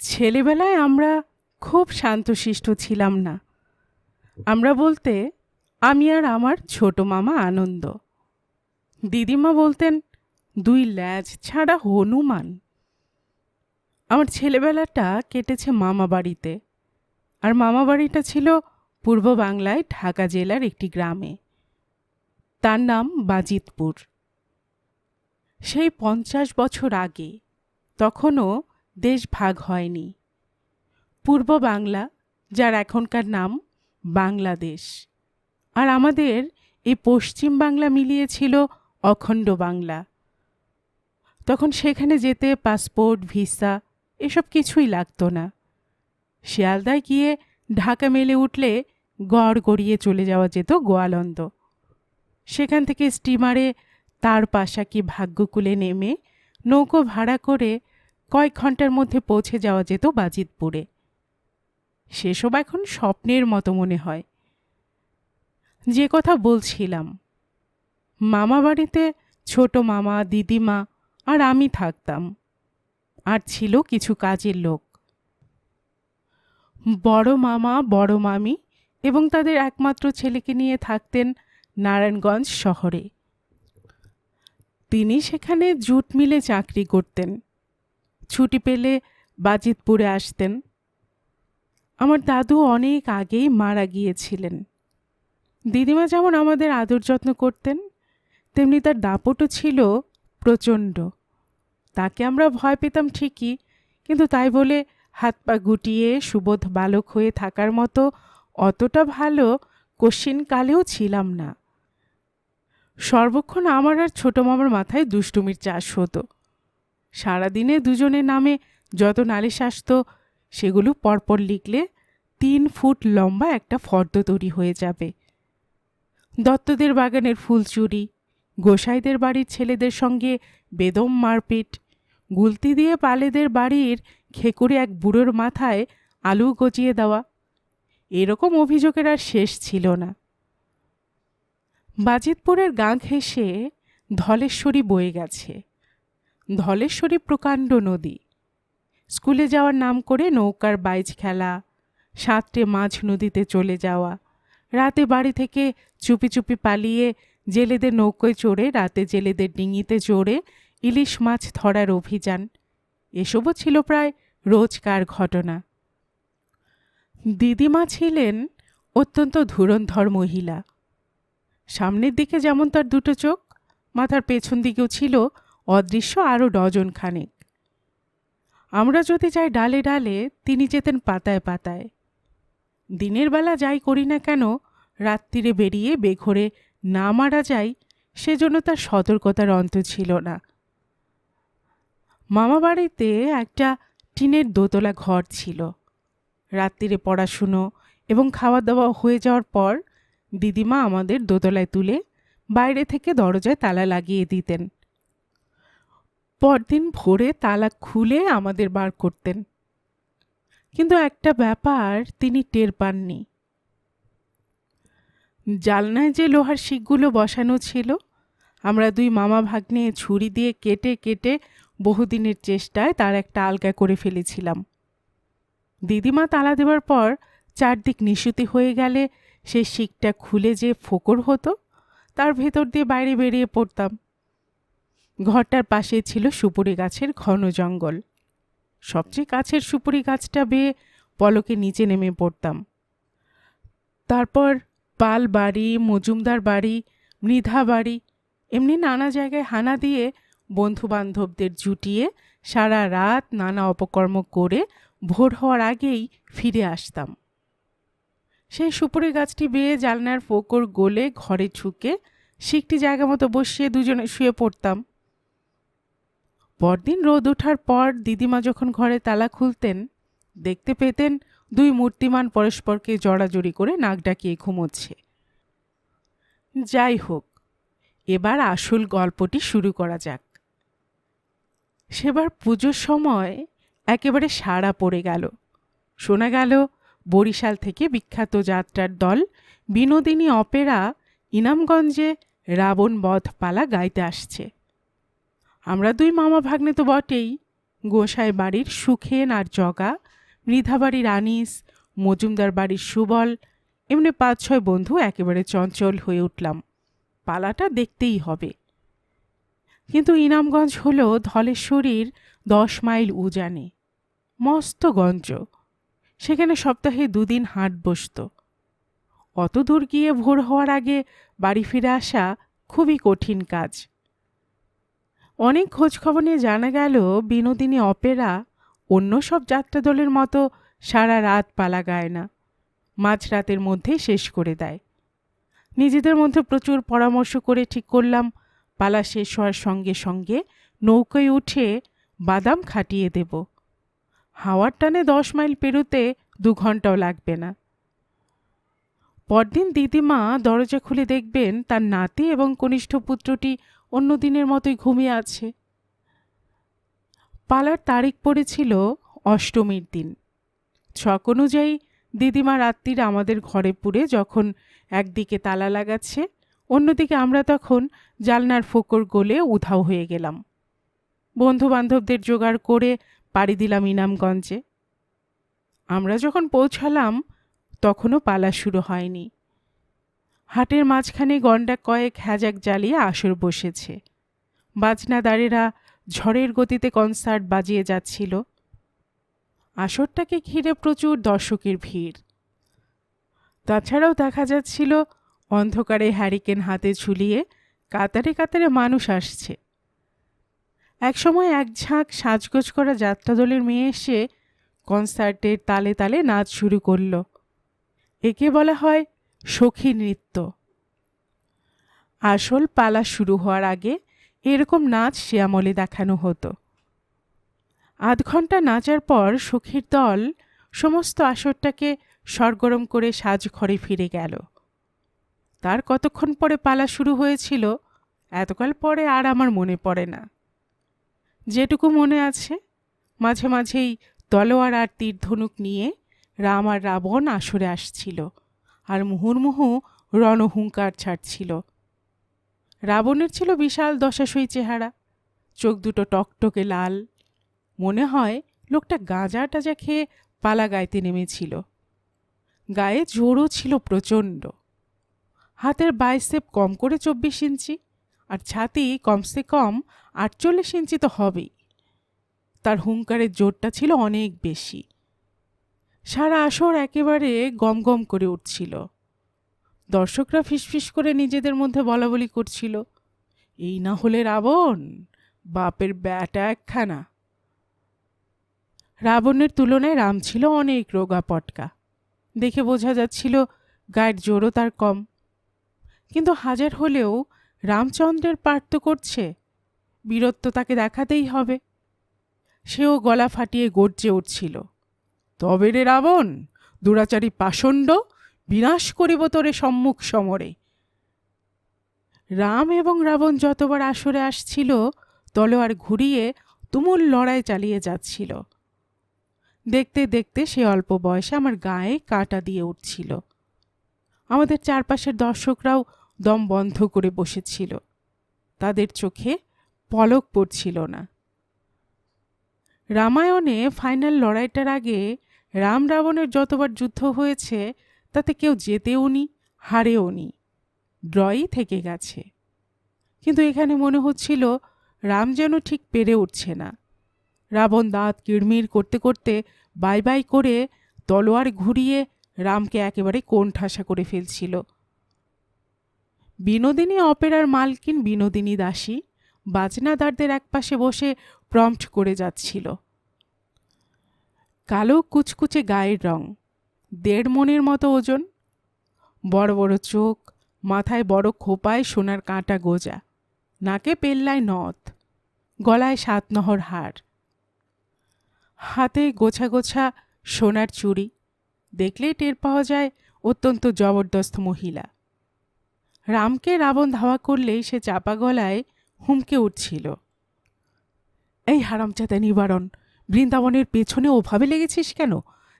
ছেলেবেলায় আমরা খুব শান্তশিষ্ট ছিলাম না। আমরা বলতে আমি আর আমার ছোট মামা আনন্দ। দিদিমা বলতেন দুই ল্যাজ ছাড়া হনুমান। আমার ছেলেবেলাটা কেটেছে মামা বাড়িতে, আর মামা বাড়িটা ছিল পূর্ব বাংলায় ঢাকা জেলার একটি গ্রামে। তার নাম বাজিতপুর। সেই 50 বছর আগে, তখনও দেশ ভাগ হয়নি। পূর্ব বাংলা, যার এখনকার নাম বাংলাদেশ, আর আমাদের এই পশ্চিম বাংলা মিলিয়েছিল অখণ্ড বাংলা। তখন সেখানে যেতে পাসপোর্ট, ভিসা এসব কিছুই লাগতো না। শিয়ালদায় গিয়ে ঢাকা মেলে উঠলে গড় গড়িয়ে চলে যাওয়া যেত গোয়ালন্দ। সেখান থেকে স্টিমারে তার পাশাকি ভাগ্যকুলে নেমে নৌকো ভাড়া করে কয়েক ঘন্টার মধ্যে পৌঁছে যাওয়া যেত বাজিতপুরে। সেসব এখন স্বপ্নের মতো মনে হয়। যে কথা বলছিলাম, মামা বাড়িতে ছোট মামা, দিদিমা আর আমি থাকতাম, আর ছিল কিছু কাজের লোক। বড় মামা, বড় মামি এবং তাদের একমাত্র ছেলেকে নিয়ে থাকতেন নারায়ণগঞ্জ শহরে। তিনি সেখানে জুট মিলে চাকরি করতেন। ছুটি পেলে বাজিতপুরে আসতেন। আমার দাদু অনেক আগেই মারা গিয়েছিলেন। দিদিমা যেমন আমাদের আদর যত্ন করতেন, তেমনি তার দাপটও ছিল প্রচণ্ড। তাকে আমরা ভয় পেতাম ঠিকই, কিন্তু তাই বলে হাত পা গুটিয়ে সুবোধ বালক হয়ে থাকার মতো অতটা ভালো কশ্চিনকালেও ছিলাম না। সর্বক্ষণ আমার আর ছোট মামার মাথায় দুষ্টুমির চাষ হতো। সারাদিনে দুজনের নামে যত নালিশ আসত, সেগুলো পরপর লিখলে 3 ফুট লম্বা একটা ফর্দ তৈরি হয়ে যাবে। দত্তদের বাগানের ফুল চুরি, গোসাইদের বাড়ির ছেলেদের সঙ্গে বেদম মারপিট, গুলতি দিয়ে পালেদের বাড়ির খেকুরে এক বুড়োর মাথায় আলু গজিয়ে দেওয়া, এরকম অভিযোগের আর শেষ ছিল না। বাজিতপুরের গা ঘেঁষে ধলেশ্বরী বয়ে গেছে। ধলেশ্বরী প্রকাণ্ড নদী। স্কুলে যাওয়ার নাম করে নৌকার বাইচ খেলা, সাঁতরে মাঝ নদীতে চলে যাওয়া, রাতে বাড়ি থেকে চুপি চুপি পালিয়ে জেলেদের নৌকোয় চড়ে রাতে জেলেদের ডিঙিতে চড়ে ইলিশ মাছ ধরার অভিযান, এসবও ছিল প্রায় রোজকার ঘটনা। দিদিমা ছিলেন অত্যন্ত ধুরন্ধর মহিলা। সামনের দিকে যেমন তার দুটো চোখ, মাথার পেছন দিকেও ছিল অদৃশ্য আরও ডজন খানেক। আমরা যদি যাই ডালে ডালে, তিনি যেতেন পাতায় পাতায়। দিনের বেলা যাই করি না কেন, রাত্রিরে বেরিয়ে বেঘরে না মারা যায়, সেজন্য তার সতর্কতার অন্ত ছিল না। মামা বাড়িতে একটা টিনের দোতলা ঘর ছিল। রাত্রিরে পড়াশুনো এবং খাওয়া দাওয়া হয়ে যাওয়ার পর দিদিমা আমাদের দোতলায় তুলে বাইরে থেকে দরজায় তালা লাগিয়ে দিতেন। পরদিন ভোরে তালা খুলে আমাদের বার করতেন। কিন্তু একটা ব্যাপার তিনি টের পাননি। জালনায় যে লোহার শিকগুলো বসানো ছিল, আমরা দুই মামা ভাগ্নে ছুরি দিয়ে কেটে কেটে বহুদিনের চেষ্টায় তার একটা আলগা করে ফেলেছিলাম। দিদিমা তালা দেওয়ার পর চারদিক নিশুতি হয়ে গেলে সেই শিকটা খুলে যে ফোকর হতো, তার ভেতর দিয়ে বাইরে বেরিয়ে পড়তাম। ঘরটার পাশে ছিল সুপুরি গাছের ঘন জঙ্গল। সবচেয়ে কাছের সুপুরি গাছটা বেয়ে পলকে নিচে নেমে পড়তাম। তারপর পাল বাড়ি, মজুমদার বাড়ি, মৃধা বাড়ি, এমনি নানা জায়গায় হানা দিয়ে বন্ধু বান্ধবদের জুটিয়ে সারা রাত নানা অপকর্ম করে ভোর হওয়ার আগেই ফিরে আসতাম। সেই সুপুরি গাছটি বেয়ে জানলার ফোকর গলে ঘরে ঢুকে শিকটি জায়গা মতো বসিয়ে দুজনে শুয়ে পড়তাম। পরদিন রোদ ওঠার পর দিদিমা যখন ঘরে তালা খুলতেন, দেখতে পেতেন দুই মূর্তিমান পরস্পরকে জড়াজড়ি করে নাক ডাকিয়ে ঘুমোচ্ছে। যাই হোক, এবার আসল গল্পটি শুরু করা যাক। সেবার পুজোর সময় একেবারে সাড়া পড়ে গেল। শোনা গেল বরিশাল থেকে বিখ্যাত যাত্রার দল বিনোদিনী অপেরা ইনামগঞ্জে রাবণ বধ পালা গাইতে আসছে। আমরা দুই মামা ভাগ্নে তো বটেই, গোসাই বাড়ির সুখেন আর জগা, মৃধা বাড়ির আনিস, মজুমদার বাড়ির সুবল, এমনি 5-6 বন্ধু একেবারে চঞ্চল হয়ে উঠলাম। পালাটা দেখতেই হবে। কিন্তু ইনামগঞ্জ হল ধলেশ্বরীর 10 মাইল উজানে, মস্ত গঞ্জ। সেখানে সপ্তাহে 2 দিন হাট বসত। অত দূর গিয়ে ভোর হওয়ার আগে বাড়ি ফিরে আসা খুবই কঠিন কাজ। অনেক খোঁজখবর নিয়ে জানা গেল বিনোদিনী অপেরা অন্য সব যাত্রা দলের মতো সারা রাত পালা গায় না, মাঝরাতের মধ্যেই শেষ করে দেয়। নিজেদের মধ্যে প্রচুর পরামর্শ করে ঠিক করলাম পালা শেষ হওয়ার সঙ্গে সঙ্গে নৌকায় উঠে বাদাম খাটিয়ে দেব। হাওয়ার টানে 10 মাইল পেরোতে 2 ঘন্টাও লাগবে না। পরদিন দিদিমা দরজা খুলে দেখবেন তার নাতি এবং কনিষ্ঠ পুত্রটি অন্য দিনের মতোই ঘুমিয়ে আছে। পালার তারিখ পড়েছিল অষ্টমীর দিন। ছক অনুযায়ী দিদিমা রাত্রির আমাদের ঘরে পুরে যখন একদিকে তালা লাগাচ্ছে, অন্যদিকে আমরা তখন জালনার ফোকর গলে উধাও হয়ে গেলাম। বন্ধু বান্ধবদের জোগাড় করে পাড়ি দিলাম ইনামগঞ্জে। আমরা যখন পৌঁছালাম তখনও পালা শুরু হয়নি। হাটের মাঝখানে গন্ডা কয়েক হ্যাজাক জ্বালিয়ে আসর বসেছে। বাজনাদারেরা ঝড়ের গতিতে কনসার্ট বাজিয়ে যাচ্ছিল। আসরটাকে ঘিরে প্রচুর দর্শকের ভিড়। তাছাড়াও দেখা যাচ্ছিল অন্ধকারে হ্যারিকেন হাতে ঝুলিয়ে কাতারে কাতারে মানুষ আসছে। একসময় এক ঝাঁক সাজগোজ করা যাত্রাদলের মেয়ে এসে কনসার্টের তালে তালে নাচ শুরু করল। একে বলা হয় সখী নৃত্য। আসল পালা শুরু হওয়ার আগে এরকম নাচ সে আমলে দেখানো হতো। 8 ঘন্টা নাচার পর সখীর দল সমস্ত আসরটাকে সরগরম করে সাজঘরে ফিরে গেল। তার কতক্ষণ পরে পালা শুরু হয়েছিল এতকাল পরে আর আমার মনে পড়ে না। যেটুকু মনে আছে, মাঝে মাঝেই তলোয়ার আর তীরধনুক নিয়ে রাম আর রাবণ আসরে আসছিল আর মুহুর্মুহু রণহুঙ্কার ছাড়ছিল। রাবণের ছিল বিশাল দশাশয়ী চেহারা, চোখ দুটো টকটকে লাল। মনে হয় লোকটা গাঁজা টাজা খেয়ে পালা গাইতে নেমেছিল। গায়ে জোরও ছিল প্রচণ্ড। হাতের বাইসেপ কম করে 24 ইঞ্চি আর ছাতি কমসে কম 48 ইঞ্চি তো হবেই। তার হুঙ্কারের জোরটা ছিল অনেক বেশি। সারা আসর একেবারে গম গম করে উঠছিল। দর্শকরা ফিসফিস করে নিজেদের মধ্যে বলাবলি করছিল, এই না হলে রাবণ, বাপের ব্যাটা একখানা। রাবণের তুলনায় রাম ছিল অনেক রোগা পটকা। দেখে বোঝা যাচ্ছিল গায়ের জোরও তার কম। কিন্তু হাজার হলেও রামচন্দ্রের পাঠ তো করছে, বীরত্ব তাকে দেখাতেই হবে। সেও গলা ফাটিয়ে গর্জে উঠছিল, তবে রে রাবণ, দুরাচারী পাষণ্ড, বিনাশ করিব তোরে সম্মুখ সমরে। রাম এবং রাবণ যতবার আসরে আসছিল তলোয়ার ঘুরিয়ে তুমুল লড়াই চালিয়ে যাচ্ছিল। দেখতে দেখতে সে অল্প বয়সে আমার গায়ে কাঁটা দিয়ে উঠছিল। আমাদের চারপাশের দর্শকরাও দম বন্ধ করে বসেছিল। তাদের চোখে পলক পড়ছিল না। রামায়ণে ফাইনাল লড়াইটার আগে রাম রাবণের যতবার যুদ্ধ হয়েছে তাতে কেউ জেতেও নি, হারেও নি, ড্রই থেকে গেছে। কিন্তু এখানে মনে হচ্ছিল রাম যেন ঠিক পেরে উঠছে না। রাবণ দাঁত কিড়মিড় করতে করতে বাই বাই করে তলোয়ার ঘুরিয়ে রামকে একেবারে কোণঠাসা করে ফেলছিল। বিনোদিনী অপেরার মালকিন বিনোদিনী দাসী বাজনাদারদের একপাশে বসে প্রম্পট করে যাচ্ছিল। কালো কুচকুচে গায়ের রং, 1.5 মণের মতো ওজন, বড় বড় চোখ, মাথায় বড় খোপায় সোনার কাঁটা গোজা, নাকে পেল্লায় নথ, গলায় 7 নহর হার, হাতে গোছা গোছা সোনার চুড়ি। দেখলেই টের পাওয়া যায় অত্যন্ত জবরদস্ত মহিলা। রামকে রাবণ ধাওয়া করলেই সে চাপা গলায় হুমকে উঠছিল, এই হারামজাদা নিবারণ, বৃন্দাবনের পেছনে ওভাবে লেগেছিস কেন?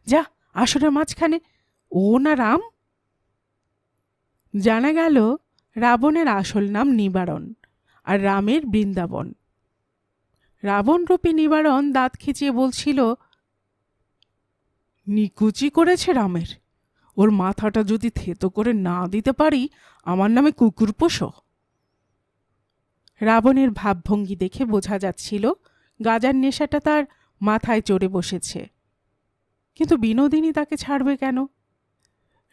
যা আসরের মাঝখানে। ও না রাম? জানা গেল রাবণের আসল নাম নিবারণ আর রামের বৃন্দাবন। রাবণরূপী নিবারণ দাঁত খিচিয়ে বলছিল, নিকুচি করেছে রামের। ওর মাথাটা যদি থেতো করে না দিতে পারি, আমার নামে কুকুর পোষো। রাবণের ভাবভঙ্গি দেখে বোঝা যাচ্ছিল গাজার নেশাটা তার মাথায় চড়ে বসেছে। কিন্তু বিনোদিনী তাকে ছাড়বে কেন?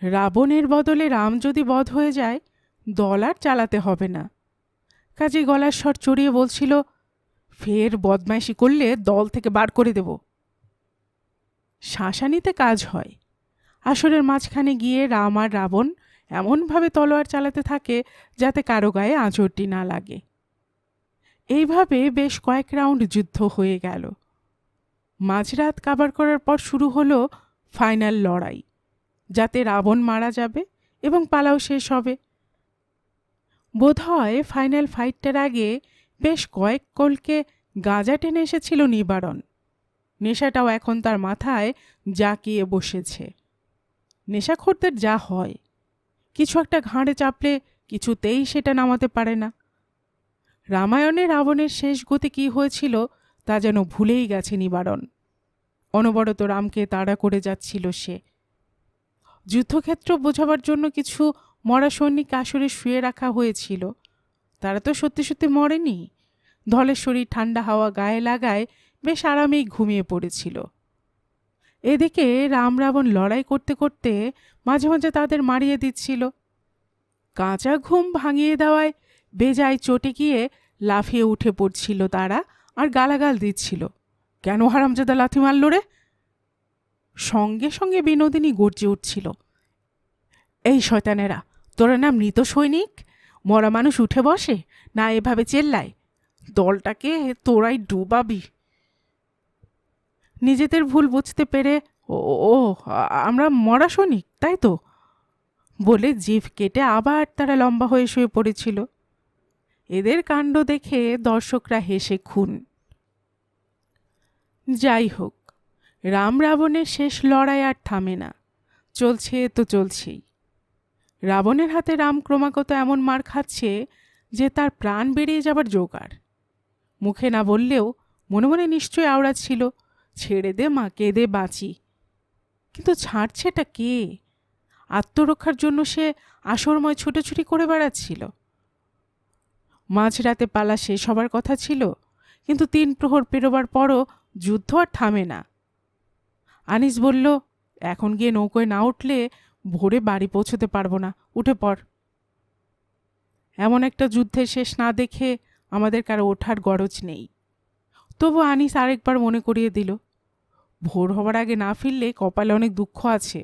রাবণের বদলে রাম যদি বধ হয়ে যায়, দল আর চালাতে হবে না। কাজে গলার স্বর চড়িয়ে বলছিল, ফের বদমাইশি করলে দল থেকে বার করে দেব। শাসানিতে কাজ হয়। আসরের মাঝখানে গিয়ে রাম আর রাবণ এমনভাবে তলোয়ার চালাতে থাকে যাতে কারো গায়ে আঁচড়টি না লাগে। এইভাবে বেশ কয়েক রাউন্ড যুদ্ধ হয়ে গেল। মাঝরাত কাবার করার পর শুরু হলো ফাইনাল লড়াই, যাতে রাবণ মারা যাবে এবং পালাও শেষ হবে। বোধহয় ফাইনাল ফাইটটার আগে বেশ কয়েক কলকে গাঁজা টেনে এসেছিল নিবারণ। নেশাটাও এখন তার মাথায় জাঁকিয়ে বসেছে। নেশাখোরদের যা হয়, কিছু একটা ঘাড়ে চাপলে কিছুতেই সেটা নামাতে পারে না। রামায়ণে রাবণের শেষ গতি কী হয়েছিল তা যেন ভুলেই গেছে নিবারণ। অনবরত রামকে তাড়া করে যাচ্ছিল সে। যুদ্ধক্ষেত্র বোঝাবার জন্য কিছু মরা সৈনিক আসরে শুয়ে রাখা হয়েছিল। তারা তো সত্যি সত্যি মরেনি। ধলের শরীর ঠান্ডা হাওয়া গায়ে লাগায় বেশ আরামেই ঘুমিয়ে পড়েছিল। এদিকে রাম রাবণ লড়াই করতে করতে মাঝে মাঝে তাদের মারিয়ে দিচ্ছিল। কাঁচা ঘুম ভাঙিয়ে দেওয়ায় বেজায় চটে গিয়ে লাফিয়ে উঠে পড়ছিল তারা আর গালাগাল দিচ্ছিল, কেন হারামজাদা লাথি মারল রে? সঙ্গে সঙ্গে বিনোদিনী গর্জে উঠছিল, এই শয়তানেরা, তোরা না মৃত সৈনিক? মরা মানুষ উঠে বসে না এভাবে চেল্লায়? দলটাকে তোরাই ডুবাবি। নিজেদের ভুল বুঝতে পেরে, ও ও আমরা মরা সৈনিক তাই তো বলে জিভ কেটে আবার তারা লম্বা হয়ে শুয়ে পড়েছিল। এদের কাণ্ড দেখে দর্শকরা হেসে খুন। যাই হোক, রাম রাবণের শেষ লড়াই আর থামে না, চলছে তো চলছেই। রাবণের হাতে রাম ক্রমাগত এমন মার খাচ্ছে যে তার প্রাণ বেরিয়ে যাবার জোগাড়। মুখে না বললেও মনে মনে নিশ্চয়ই আওড়াচ্ছিল, ছেড়ে দে মা, কেঁদে বাঁচি। কিন্তু ছাড়ছেটা কে? আত্মরক্ষার জন্য সে আসরময় ছুটোছুটি করে বেড়াচ্ছিল। মাঝরাতে পালা শেষ হবার কথা ছিল, কিন্তু 3 প্রহর পেরোবার পরও যুদ্ধ আর থামে না। আনিস বলল, এখন গিয়ে নৌকোয় না উঠলে ভোরে বাড়ি পৌঁছতে পারবো না, উঠে পড়। এমন একটা যুদ্ধের শেষ না দেখে আমাদের কারো ওঠার গরজ নেই। তবু আনিস আরেকবার মনে করিয়ে দিল, ভোর হবার আগে না ফিরলে কপালে অনেক দুঃখ আছে।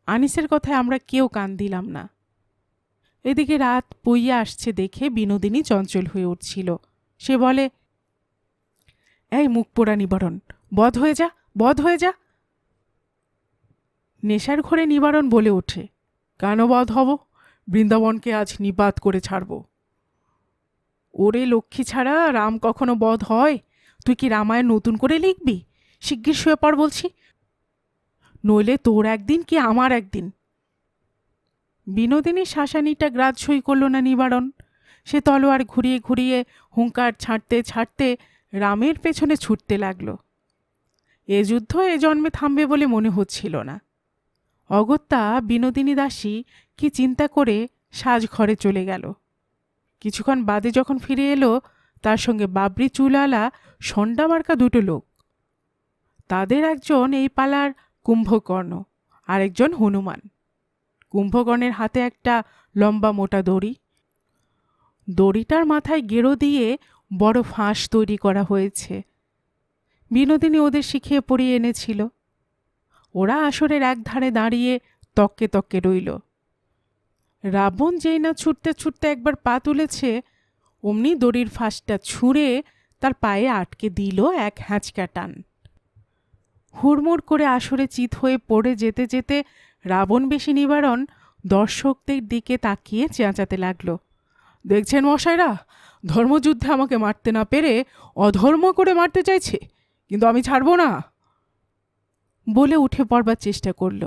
আনিসের কথায় আমরা কেউ কান দিলাম না। এদিকে রাত পইয়া আসছে দেখে বিনোদিনী চঞ্চল হয়ে উঠছিল। সে বলে, এই মুখ পোড়া নিবারণ, বধ হয়ে যা, বধ হয়ে যা। নেশার ঘরে নিবারণ বলে ওঠে, কেন বধ হব? বৃন্দাবনকে আজ নিপাত করে ছাড়ব। ওরে লক্ষ্মী ছাড়া, রাম কখনো বধ হয়? তুই কি রামায়ণ নতুন করে লিখবি? শিগগির শুয়ে পড় বলছি, নইলে তোর একদিন কি আমার একদিন। বিনোদিনীর শাসানিটা গ্রাহ্যই করল না নিবারণ। সে তলোয়ার ঘুরিয়ে ঘুরিয়ে হুঙ্কার ছাড়তে ছাড়তে রামের পেছনে ছুটতে লাগল। এ যুদ্ধ এ জন্মে থামবে বলে মনে হচ্ছিল না। অগত্যা বিনোদিনী দাসী কি চিন্তা করে সাজঘরে চলে গেল। কিছুক্ষণ বাদে যখন ফিরে এলো, তার সঙ্গে বাবরি চুলালা সন্ডা মার্কা 2 লোক। তাদের একজন এই পালার কুম্ভকর্ণ, আরেকজন হনুমান। কুম্ভকর্ণের হাতে একটা লম্বা মোটা দড়ি। দড়িটার মাথায় গেরো দিয়ে বড় ফাঁস তৈরি করা হয়েছে। বিনোদিনী ওদের শিখিয়ে পড়িয়ে এনেছিল। ওরা আসরের একধারে দাঁড়িয়ে তককে তককে রইল। রাবণ যেই না ছুটতে ছুটতে একবার পা তুলেছে, অমনি দড়ির ফাঁসটা ছুঁড়ে তার পায়ে আটকে দিল এক হ্যাঁচকা টান। হুড়মুড় করে আসরে চিত হয়ে পড়ে যেতে যেতে রাবণ বেশি নিবারণ দর্শকদের দিকে তাকিয়ে চেঁচাতে লাগল, দেখছেন মশাইরা, ধর্মযুদ্ধে আমাকে মারতে না পেরে অধর্ম করে মারতে চাইছে, কিন্তু আমি ছাড়ব না। বলে উঠে পড়বার চেষ্টা করল।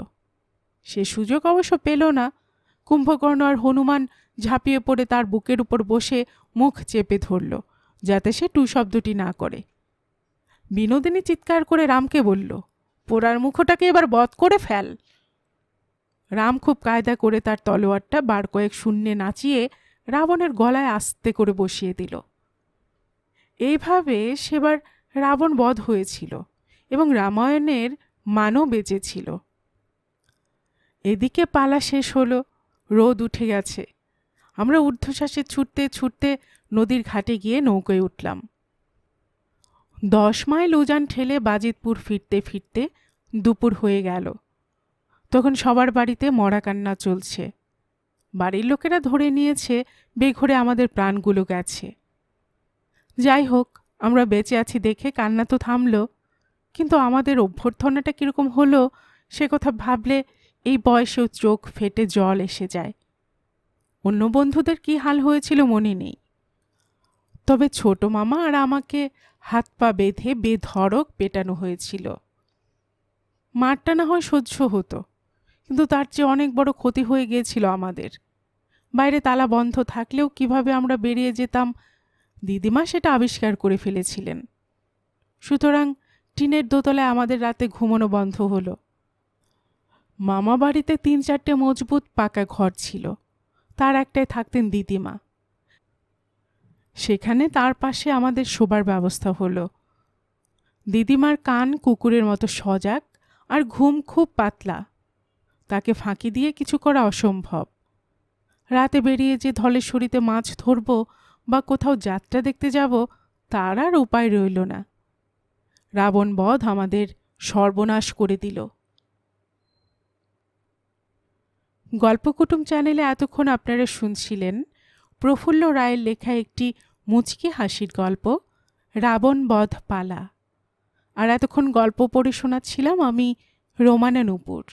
সে সুযোগ অবশ্য পেল না। কুম্ভকর্ণ আর হনুমান ঝাঁপিয়ে পড়ে তার বুকের উপর বসে মুখ চেপে ধরল, যাতে সে টু শব্দটি না করে। বিনোদিনী চিৎকার করে রামকে বলল, পোড়ার মুখোটাকে এবার বধ করে ফেল। রাম খুব কায়দা করে তার তলোয়ারটা বার কয়েক শূন্যে নাচিয়ে রাবণের গলায় আস্তে করে বসিয়ে দিল। এইভাবে সেবার রাবণ বধ হয়েছিল এবং রামায়ণের মানও বেঁচেছিল। এদিকে পালা শেষ হলো, রোদ উঠে গেছে। আমরা ঊর্ধ্বশ্বাসে ছুটতে ছুটতে নদীর ঘাটে গিয়ে নৌকোয় উঠলাম। 10 মাইল উজান ঠেলে বাজিতপুর ফিরতে ফিরতে দুপুর হয়ে গেল। তখন সবার বাড়িতে মরা কান্না চলছে। বাড়ির লোকেরা ধরে নিয়েছে বেঘরে আমাদের প্রাণগুলো গেছে। যাই হোক, আমরা বেঁচে আছি দেখে কান্না তো থামল, কিন্তু আমাদের অভ্যর্থনাটা কীরকম হলো সে কথা ভাবলে এই বয়সেও চোখ ফেটে জল এসে যায়। অন্য বন্ধুদের কি হাল হয়েছিল মনে নেই, তবে ছোট মামা আর আমাকে হাত পা বেঁধে বেধড়ক পেটানো হয়েছিল। মারটা না হয় সহ্য হতো, কিন্তু তার চেয়ে অনেক বড় ক্ষতি হয়ে গিয়েছিল আমাদের। বাইরে তালা বন্ধ থাকলেও কিভাবে আমরা বেরিয়ে যেতাম দিদিমা সেটা আবিষ্কার করে ফেলেছিলেন। সুতরাং টিনের দোতলায় আমাদের রাতে ঘুমানো বন্ধ হলো। মামা বাড়িতে 3-4টে মজবুত পাকা ঘর ছিল, তার একটায় থাকতেন দিদিমা। সেখানে তার পাশে আমাদের শোবার ব্যবস্থা হলো। দিদিমার কান কুকুরের মতো সজাগ আর ঘুম খুব পাতলা, তাকে ফাঁকি দিয়ে কিছু করা অসম্ভব। রাতে বেরিয়ে যে ধলেশ্বরীতে মাছ ধরব বা কোথাও যাত্রা দেখতে যাব তার আর উপায় রইল না। রাবণ বধ আমাদের সর্বনাশ করে দিল। গল্পকুটুম চ্যানেলে এতক্ষণ আপনারা শুনছিলেন প্রফুল্ল রায়ের লেখা একটি মুচকি হাসির গল্প, রাবণ বধ পালা। আর এতক্ষণ গল্প পড়ে শোনাচ্ছিলাম আমি রোমানা নূপুর।